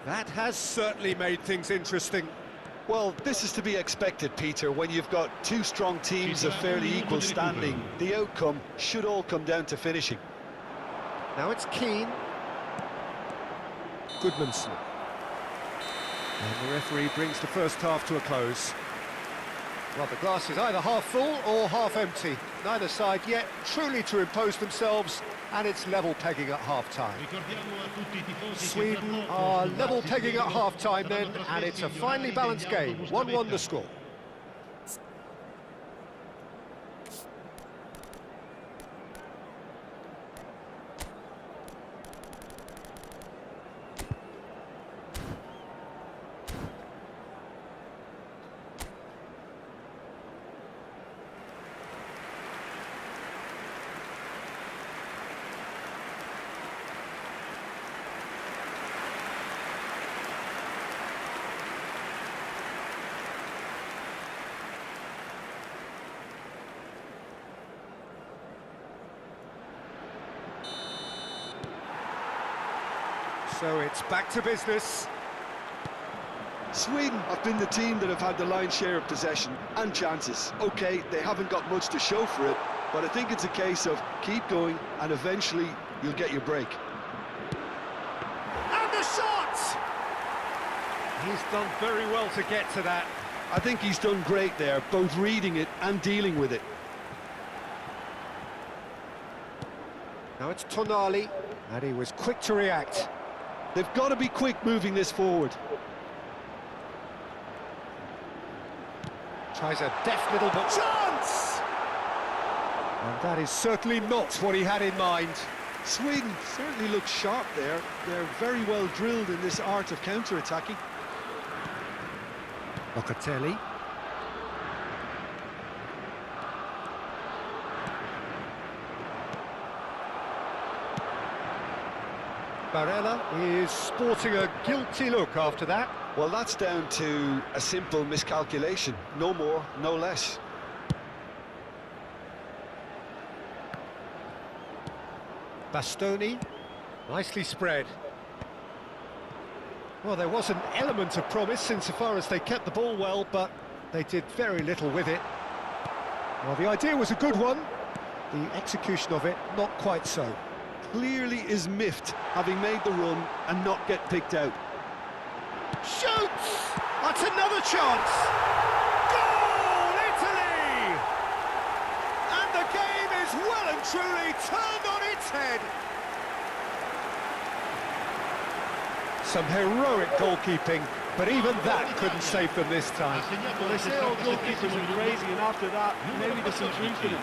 That has certainly made things interesting. Well, this is to be expected, Peter. When you've got two strong teams of fairly equal standing, the outcome should all come down to finishing. Now it's Keane. Goodmanson. And the referee brings the first half to a close. Well, the glass is either half full or half empty. Neither side yet truly to impose themselves, and it's level pegging at half-time. Sweden are level pegging at half-time then, and it's a finely balanced game. 1-1 the score. So it's back to business. Sweden have been the team that have had the lion's share of possession and chances. OK, they haven't got much to show for it, but I think it's a case of keep going and eventually you'll get your break. And the shot! He's done very well to get to that. I think he's done great there, both reading it and dealing with it. Now it's Tonali, and he was quick to react. They've got to be quick moving this forward. Tries a deft little bit. Chance! And that is certainly not what he had in mind. Sweden certainly look sharp there. They're very well drilled in this art of counter-attacking. Locatelli. Barella is sporting a guilty look after that. Well, that's down to a simple miscalculation. No more, no less. Bastoni, nicely spread. Well, there was an element of promise insofar as they kept the ball well, but they did very little with it. Well, the idea was a good one. The execution of it, not quite so. Clearly is miffed, having made the run and not get picked out. Shoots! That's another chance! Goal, Italy! And the game is well and truly turned on its head. Some heroic goalkeeping, but even that couldn't save them this time. Well, they say all goalkeepers are crazy, and after that, maybe there's some truth in it.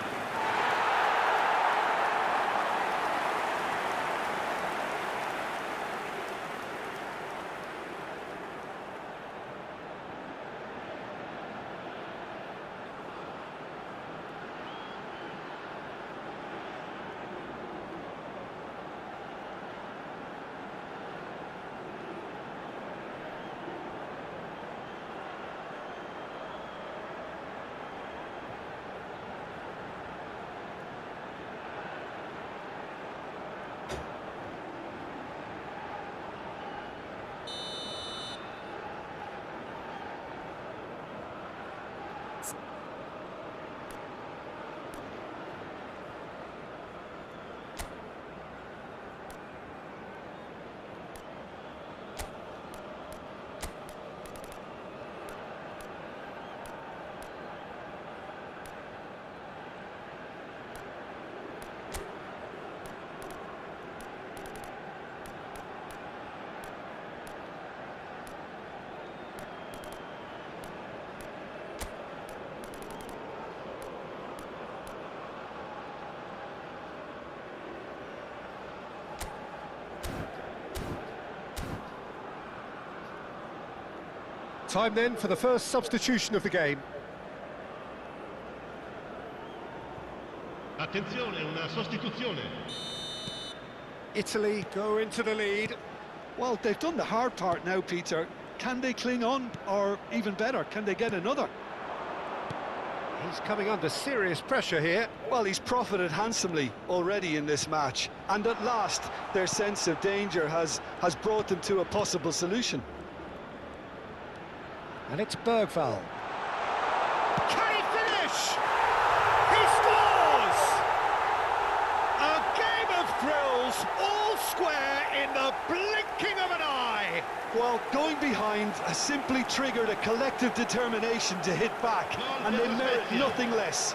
Time then for the first substitution of the game. Attenzione, una sostituzione. Italy go into the lead. Well, they've done the hard part now, Peter. Can they cling on, or even better, can they get another? He's coming under serious pressure here. Well, he's profited handsomely already in this match, and at last their sense of danger has brought them to a possible solution. And it's Bergvall. Can he finish? He scores! A game of thrills, all square in the blinking of an eye. Well, going behind has simply triggered a collective determination to hit back, and they merit nothing less.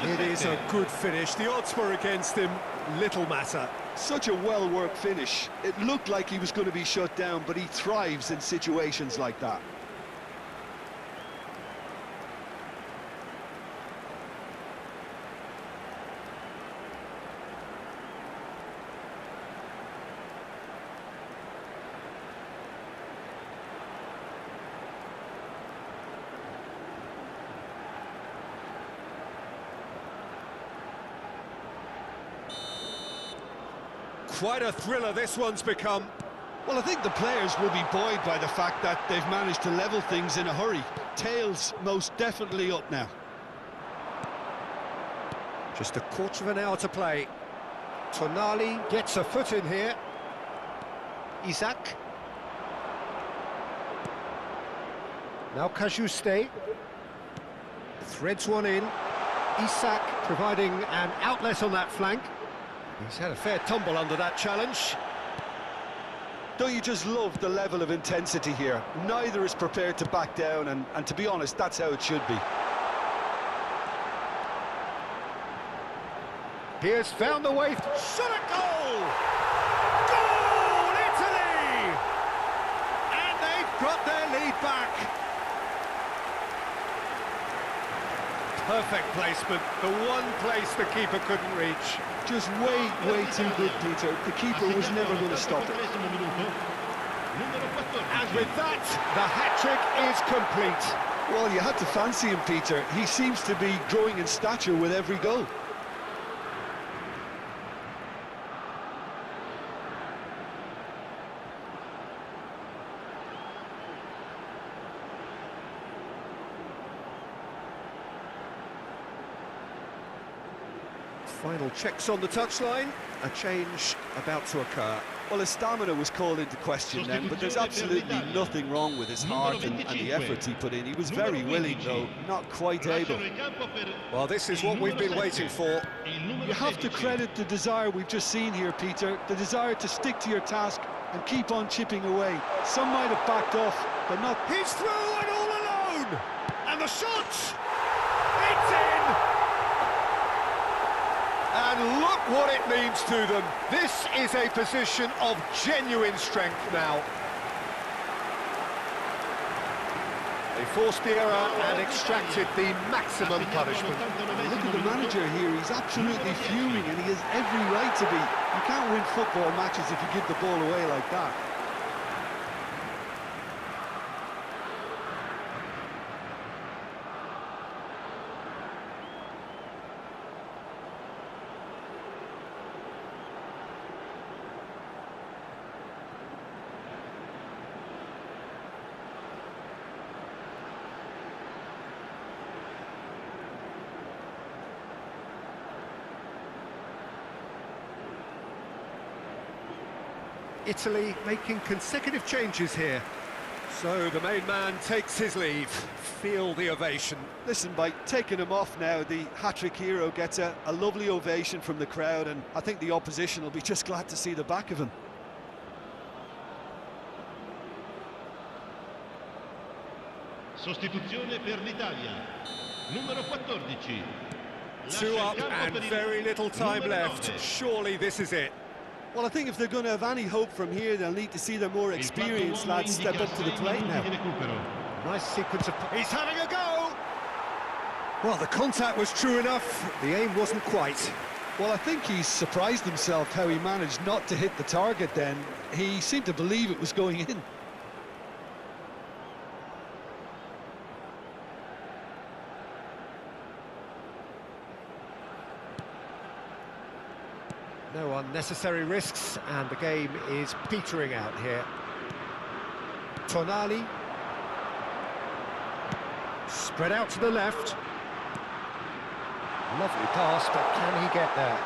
It is a good finish. The odds were against him, little matter. Such a well-worked finish. It looked like he was going to be shut down, but he thrives in situations like that. Quite a thriller this one's become. Well, I think the players will be buoyed by the fact that they've managed to level things in a hurry. Tails most definitely up now. Just a quarter of an hour to play. Tonali gets a foot in here. Isaac. Now Kajuste. Threads one in. Isaac providing an outlet on that flank. He's had a fair tumble under that challenge. Don't you just love the level of intensity here? Neither is prepared to back down, and to be honest, that's how it should be. He has found the way. Shot a goal! Goal, Italy! And they've got their lead back. Perfect placement, the one place the keeper couldn't reach. Just way too good, Peter. The keeper was never going to stop it. And with that, the hat-trick is complete. Well, you had to fancy him, Peter. He seems to be growing in stature with every goal. Final checks on the touchline, a change about to occur. Well, his stamina was called into question then, but there's absolutely nothing wrong with his heart and the efforts he put in. He was very willing, though, not quite able. Well, this is what we've been waiting for. You have to credit the desire we've just seen here, Peter, the desire to stick to your task and keep on chipping away. Some might have backed off, but not... He's through and all alone! And the shot! It's in! And look what it means to them. This is a position of genuine strength now. They forced the error and extracted the maximum punishment. Look at the manager here, he's absolutely fuming, and he has every right to be. You can't win football matches if you give the ball away like that. Italy making consecutive changes here. So the main man takes his leave. Feel the ovation. Listen, by taking him off now, the hat-trick hero gets a lovely ovation from the crowd, and I think the opposition will be just glad to see the back of him. Sostituzione per l'Italia. Numero 14. 2 up and very little time left. Surely this is it. Well, I think if they're going to have any hope from here, they'll need to see their more experienced lads step up to the plate now. Nice sequence of... He's having a go! Well, the contact was true enough. The aim wasn't quite. Well, I think he's surprised himself how he managed not to hit the target then. He seemed to believe it was going in. No unnecessary risks, and the game is petering out here. Tonali. Spread out to the left. Lovely pass, but can he get there?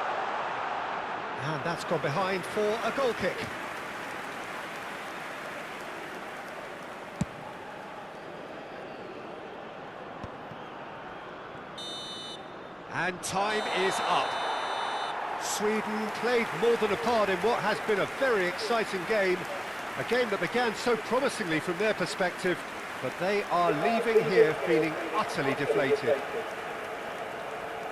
And that's gone behind for a goal kick. And time is up. Sweden played more than a part in what has been a very exciting game. A game that began so promisingly from their perspective, but they are leaving here feeling utterly deflated.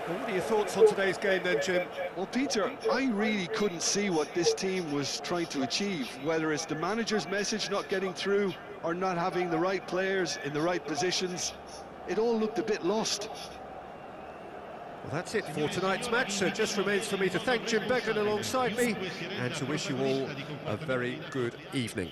Well, what are your thoughts on today's game then, Jim? Well, Peter, I really couldn't see what this team was trying to achieve, whether it's the manager's message not getting through or not having the right players in the right positions. It all looked a bit lost. Well, that's it for tonight's match, so it just remains for me to thank Jim Beglin alongside me and to wish you all a very good evening.